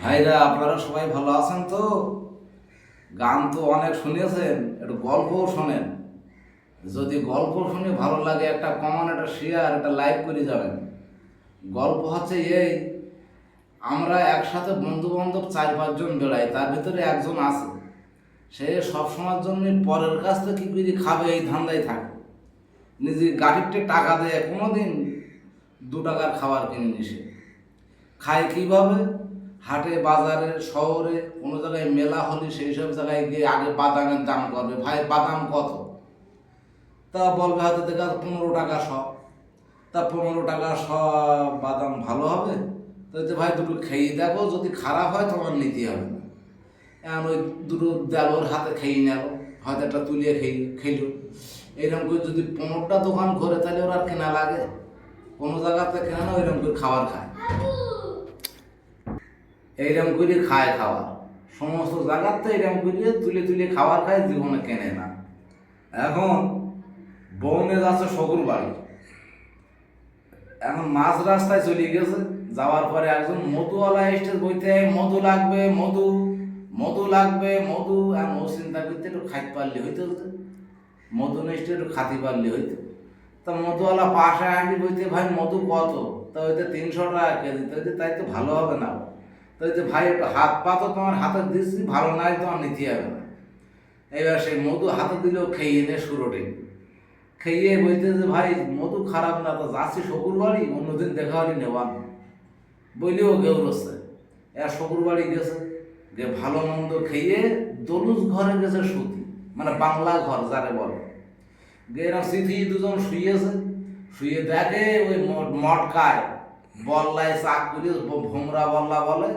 ভাইরা আপনারা সবাই ভালো আছেন তো? গান তো অনেক শুনেছেন, একটু গল্পও শোনেন। যদি গল্প শুনে ভালো লাগে একটা কমেন্ট, একটা শেয়ার, একটা লাইক করে যাবেন। গল্প হচ্ছে এই, আমরা একসাথে বন্ধু বান্ধব 4-5 জন বেড়াই, তার ভিতরে একজন আছে, সে সবসময়ের জন্য পরের কাছ থেকে কী করে খাবে এই ধান্দায় থাকে। নিজে গাড়িতে টাকা দেয়, কোনোদিন 2 টাকার খাবার কিনে নিছে। খায় কীভাবে? হাটে বাজারে শহরে কোনো জায়গায় মেলা হলে সেই সব জায়গায় গিয়ে আগে বাদামের দাম করবে, ভাই বাদাম কত? তা বলবে হয়তো দেখা 15 টাকা শ। তা 15 টাকা শ বাদাম ভালো হবে? তো ভাই দুটো খেয়ে দেখো, যদি খারাপ হয় তোমার নিতে হবে না। এখন ওই দুটো দেল ওর হাতে খেয়ে নেল, হয়তো একটা তুলিয়ে খেইল। এইরকম করে যদি 15টা দোকান ঘরে, তাহলে ওর আর কেনা লাগে? কোনো জায়গাতে কেনা না, ওইরকম করে খাবার খায়, এইরকম করে খায় খাবার। সমস্ত জায়গাতে এইরকম করে তুলে তুলে খাবার খায়, জীবনে কেনে না। এখন বউনে যাচ্ছে শকুর বাড়ি, এখন মাঝ রাস্তায় চলে গেছে। যাওয়ার পরে একজন মধুওয়ালা এসে বইতে, মধু লাগবে মধু, মধু লাগবে মধু। ও চিন্তা করতে একটু খাইতে পারলে হইতে, মধু নেসতে একটু খাতে পারলে হইতো। তা মধুওয়ালা পাশে আনলি বইতে, ভাই মধু কত? তা হইতে 300 টাকা কেজি। তো তাই তো ভালো হবে না। তো ভাই একটু হাত পা তো তোমার হাতে দিচ্ছি, ভালো নাই তোমার নিতে হবে না। এবার সেই মধু হাতে দিলেও খেয়ে নে সুরটে, খেয়ে বলতে যে ভাই মধু খারাপ না, তো যাচ্ছি শকুর বাড়ি, অন্যদিন দেখা হলি নেওয়ান বইলেও কেউ রসছে। এর শকুর বাড়ি গেছে, যে ভালো মন্দ খেয়ে দলুজ ঘরে গেছে সুতি, মানে বাংলা ঘর যারে বলে। এরা সিথি দুজন শুয়েছে, শুয়ে দেখে ওই মটকায় বল্লায় চাক করে, ভোমরা বল্লা বলে,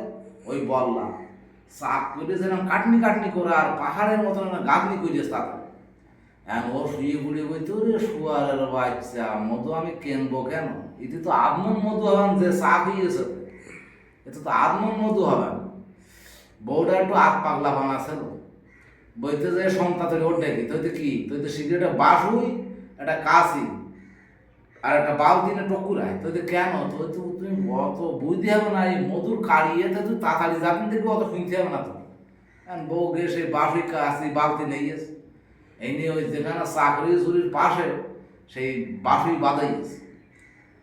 ওই বল্লা চাক করে যেরকম কাটনি কাটনি করে, আর পাহাড়ের মতন গাঁথনি করেছে তাতে। ও শুয়ে বুড়ে বইতে, রে শুয়ারের বাচ্চা, মধু আমি কেনবো কেন? এতে তো আদমন মধু হবেন, যে চা হইয়েছে এতে তো আদমন মধু হবেন। বউটা একটু আগ পাগলা বানাছিল, বইতে যে সন্তান ওর ডেকে, তুই কি, তুই তো সিগারেটে বাস হই, একটা কাশি আর একটা বালতি না টকুরায়, তুই কেন? তুমি অত বুঝতে হবে না, এই মধুর কাড়িয়েতে তুই তাড়াতাড়ি যাবেন, দেখবি অত শুনতে হবে না তো। বউ গিয়ে সেই বাসুই কাশি বালতি নিয়ে গেছে, এই নিয়ে ওই যেখানে চাকরি চুরির পাশে সেই বাসুই বাদাইয়েছে,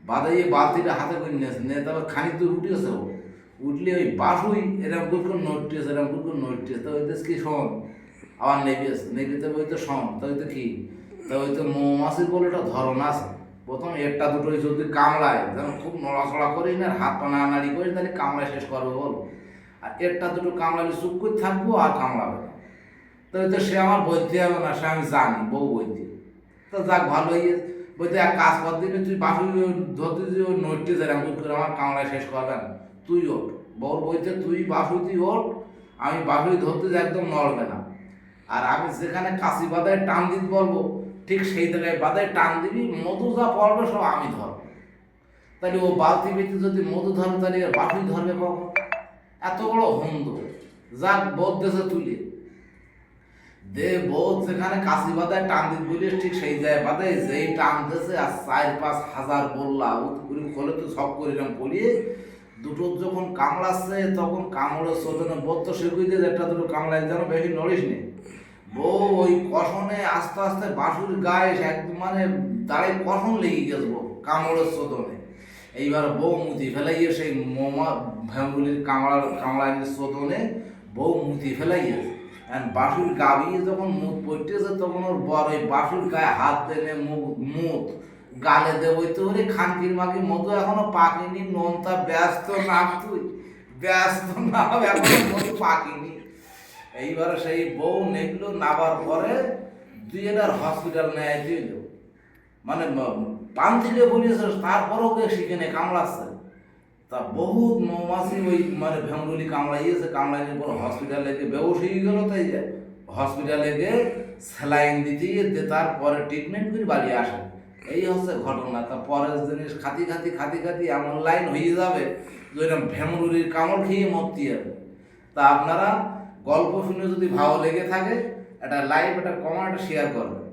বাদাইয়ে বালতিটা হাতে করে নিয়েছে, নিয়ে তারপর খানিক দূর উঠেছে। ও উঠলে ওই বাসুই এরকম করে নটিয়েছে, এরকম করে নটিয়েছে। তো ওইতে কি শোন, আবার নেবিয়েছে, নেবিতে ওই তো শোন, তো ওই তো কি, তো ওই তো মৌমাছির বলে একটা ধরন আছে। প্রথম একটা দুটোই যদি কামড়ায়, যেন খুব নড়াচড়া করি না, হাত পা নাড়ানাড়ি করি, তাহলে কামড়ায় শেষ করবো বলো। আর একটা দুটো কামড়ালে চুপ করে থাকবো, আর কামড়াবে না। তো সে আমার বলতে হবে না, সে আমি জানি, বউ বলতে। তো যাক ভালোই, বলতে এক কাজ কর দিলে, তুই বাসুই ধরতে যে ওই নইটে যেরকম করে আমার কামড়ায় শেষ করবেন, তুই ওঠ। বউর বইতে, তুই বাসুই তুই ওঠ, আমি বাসুই ধরতে যে একদম নড়বে না। আর আমি যেখানে কাশি বাদায় টান দিতে বলবো, ঠিক সেই জায়গায় বাদায় টান দিবি, মধু যা পড়বে সব আমি ধরবো। তাহলে ও বালতি বেঁচে যদি মধু ধরে, তাহলে বাসুই ধরবে কখন? এত বড় হন্দ। যাক বোধ দেশে তুলে দে, বোধ যেখানে কাশি বাদায় টান দিতে বলিস, ঠিক সেই জায়গায় বাদায় যেই টান দিয়েছে, আর 4-5 হাজার বললা উৎপুরি খোলে তো সব করিলাম পড়িয়ে। দুটো যখন কামড়াচ্ছে, তখন কামড়ের শোধনে বোধ তো শিখুই দিয়ে একটা দুটো কামড়ায়, যেন বেশি নড়িস নি। বউ ওই কষণে আস্তে আস্তে বাসুর গায়ে একদম মানে দাঁড়িয়ে কষণ লেগে গেছে বউ কামড়ের শোধনে। এইবার বউ মুতি ফেলাইয়ে সেই মোমা ভ্যামগুলির কামড়ায় শোধনে বউ মুতি ফেলাইয়েছে। বাসুর গাবিয়ে যখন মুখ পড়তেছে, তখন ওর বড় ওই বাসুর গায়ে হাত দেনে মুখ গালে দেবই তো, রে খানকির মাকে মধু এখনো পাকেনি, নোনতা ব্যস্ত না, তুই ব্যস্ত না, এখনো মধু পাকেনি। এইবারে সেই বউ নেগলো, নাবার পরে দুইটার হসপিটাল নেয় দিল, মানে পান থেকে বলিয়েছে, তারপরেও কে সেখানে কামড়াচ্ছে। তা বহুত মৌমাছি ওই মানে ভ্যামরুলি কামড়াইয়েছে, কামড়াইয়ের পর হসপিটালে গিয়ে বেউস হয়ে গেল। তাই যায় হসপিটালে গিয়ে স্যালাইন দিতে গিয়ে তারপরে ট্রিটমেন্ট করে বাড়ি আসে। এই হচ্ছে ঘটনা। তা পরের জিনিস খাতি খাতি খাতি খাতি এমন লাইন হয়ে যাবে যে ওইরকম ভ্যামরুলির কামড় খেয়ে মরতে যাবে। তা আপনারা গল্প শুনে যদি ভালো লেগে থাকে, একটা লাইক, একটা কমেন্ট, শেয়ার করবেন।